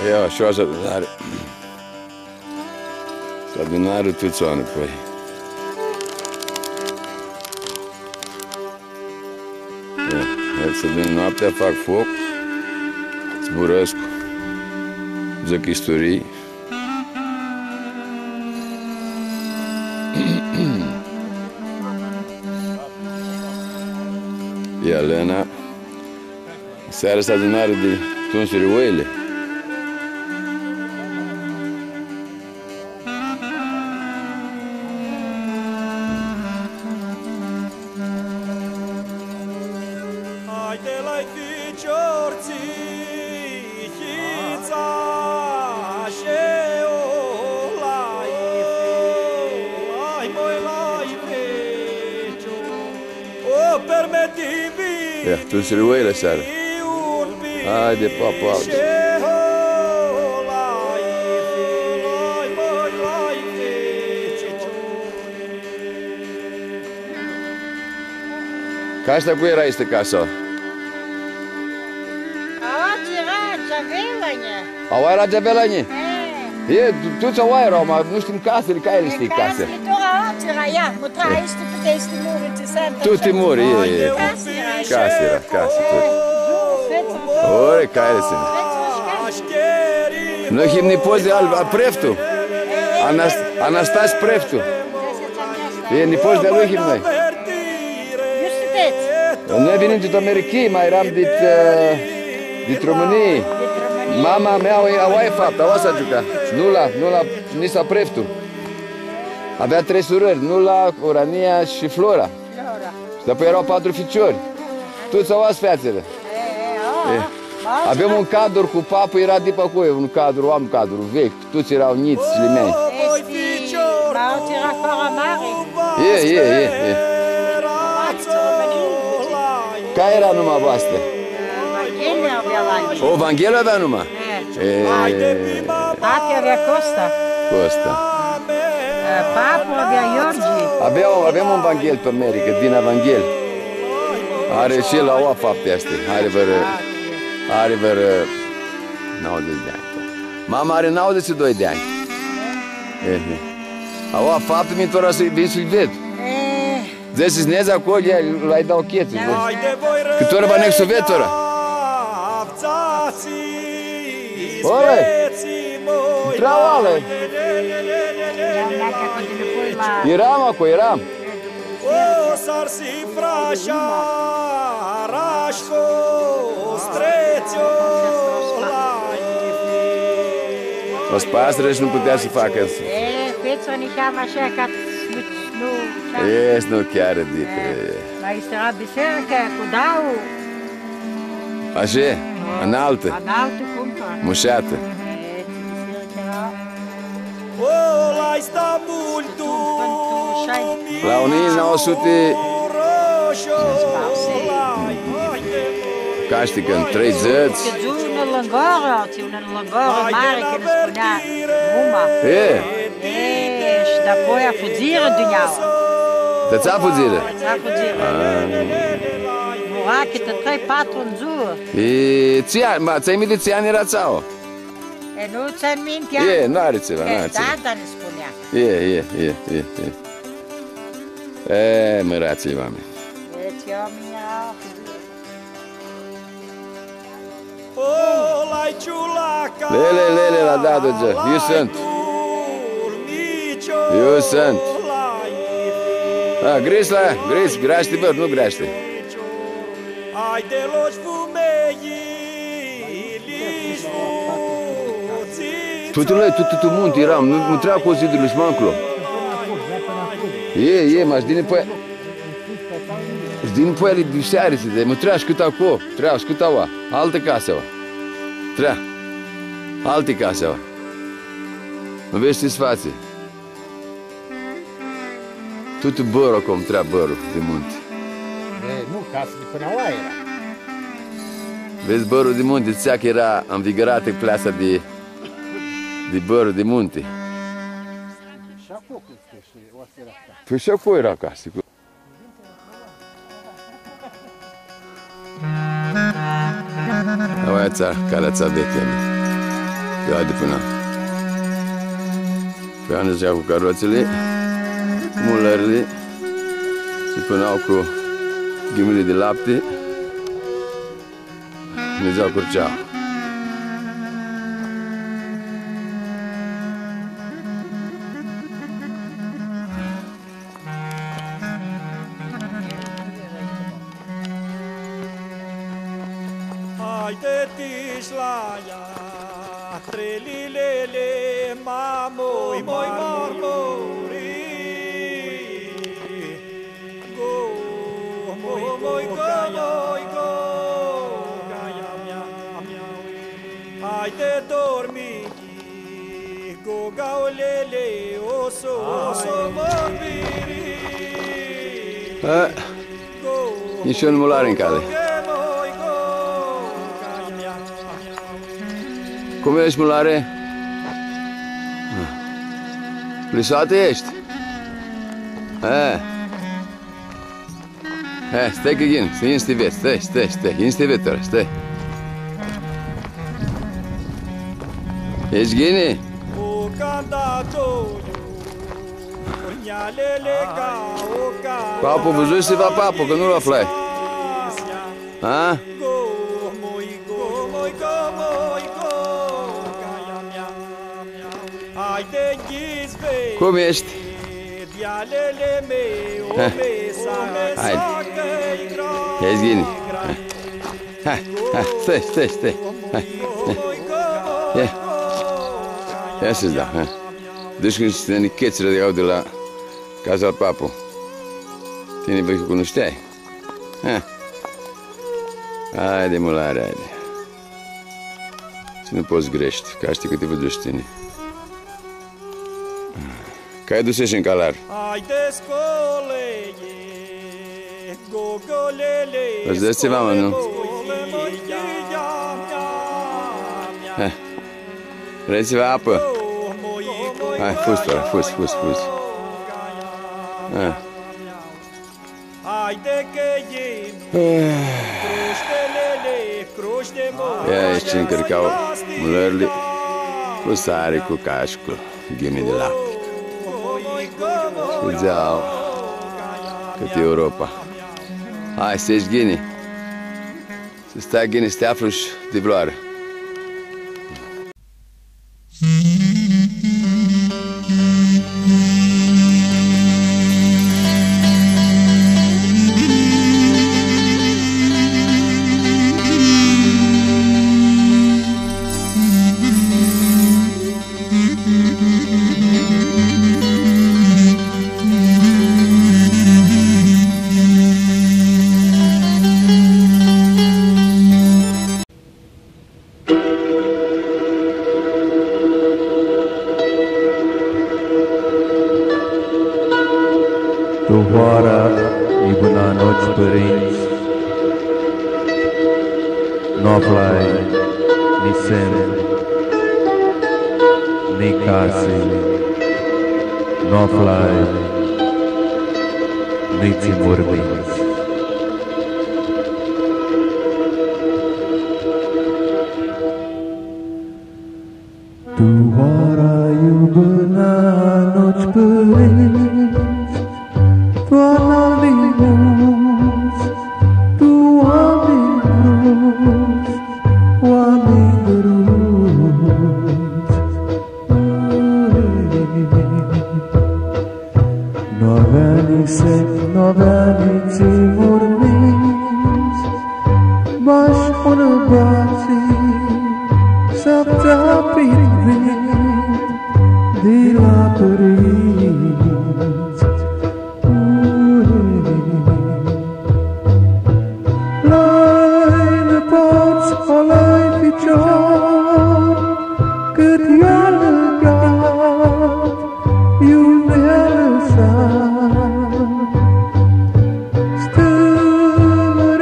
Ia, și așa adunare. S-a adunat rătuțoană, păi. Ia să vin noaptea, fac foc, zburăsc, zic istorii. E Alena. Seara s-a adunare de tunsuri oile. Ia, tunsuri oile seara. Haide, papa. Ca asta cu era este casa? Au era Javelanie? E, tu ți-au aia erau, nu știm casele, ca ele știi casele. Tutti muri, e. Casa era, casa, tutti. Ore, ca ele sunt. Noi himni poze al preftu. Anastas preftu. E nipoți de-a lui himnoi. Noi venim din Americii, mai eram din România. Mama mea a fapt, a s-a jucat. Nu la Nisa Preftu. Avea 3 surori, Nula, Orania și Flora. Și apoi erau 4 ficiori. Toți au fețele. Avem un cadru cu papă, era de pe acolo, un cadru vechi. Toți erau niți și limeni. E. Care era numai voastră? O Vanghel avea numai? Papi avea Costa. Papu avea Iorgi. Avem un Vanghel pe America, din Vanghel. Are și el la o fapte astea. Are vreo 90 de ani. Mama are 92 de ani. A fapte mi-ntora să-i vii să-i ved. Zesi sneza acolo, l-ai dau chețul. Cât ora va next să ved, ora? Ore! Trauale! Eram acolo, eram. O spasără și nu putea să facă asta. Fețul niceam așa ca nu... Ești nu chiar dite. Mai era biserică cu dau. Așa? Înaltă? Înaltă cumpă. Mușată. La 1900... Caștică în 30. Una lăngoră, una lăngoră mare care spunea Muma. Și apoi a fugiră duneaua. Te-ți-a fugiră? Te-ți-a fugiră. Mura câte 3-4 în ziua. Ți-ai minte ți ani era țeau? Nu ți-ai minte? Nu are ceva, nu are ceva. Da, ne spunea. Mărați-i oameni. Lele, la da, doge. Eu sunt. Gris la ea, graște băr, nu graște. Tu munte eram, nu treaba cu zidurile și manclo. Mas din pe din pe de seară, mă treași cât acolo, treași cât aua, altă casă aua. Trea, alte case aua. Mă vezi ce-ți față? Tutu bărul acum, trea bărul de munte. Nu, casă de până la era. Vezi bărul de munte, ția că era învigărată plasa de bărul de munte. Și acolo cred că o să era casă. Păi și acolo era casă. Aia țara, calea ța veche. Ia de până. Pe an își cu caroțele, cu mulările, se pânau cu ghimile de lapte, Dumnezeu curgea. Haide-tiș la ea, trelilele, mamoi, marmori. Go, moi, go, gaia mea. Haide dormi, go, gaulele, oso, vorbiri. Nici un mulare în cale. Cum ești, mulare? Plisoată ești? Stai că ghin, stai în stivet, stai, în stivetor, stai. Ești ghini? Papo, văzui să va papo, că nu-l aflai. Ha? Cum ești? Haide. Ești ghini? Stai. Ia să-ți dau. Deci când se nichețile de la casa Papu, tine vei că cunoșteai? Haide, mulare, haide. Să nu poți grești, că știi că te văd tine. Că ai dus-și în calar. Îți dă ceva, mă, nu? Vrei ceva apă? Hai, fus. Ia ești încărcau mulările cu sare, cu caș, cu ghime de lapte. Scuzeau cât Europa. Hai, să ești ghini. Să stai ghini, să te afluși de vloară. Duhoara e bună noci, părinți, n-aflai ni semn, ni case, n-aflai nici morminți. Duhoara e bună noci, părinți, Doamne mulți, Tu oameni bruți, n-avea nici semn, n-avea nici morminți, bași până bații, s-aptea privind de la părinți. Cât i-a legat, iul mi-a lăsat. Stânăria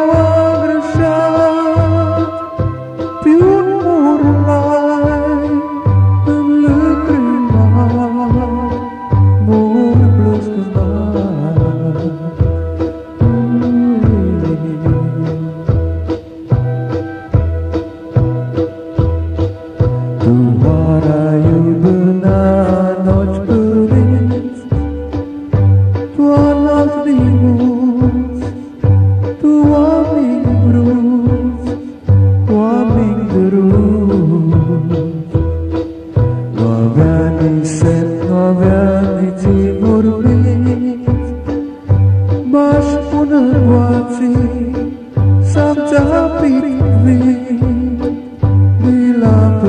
o-a greșat pe un murlai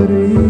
părinți.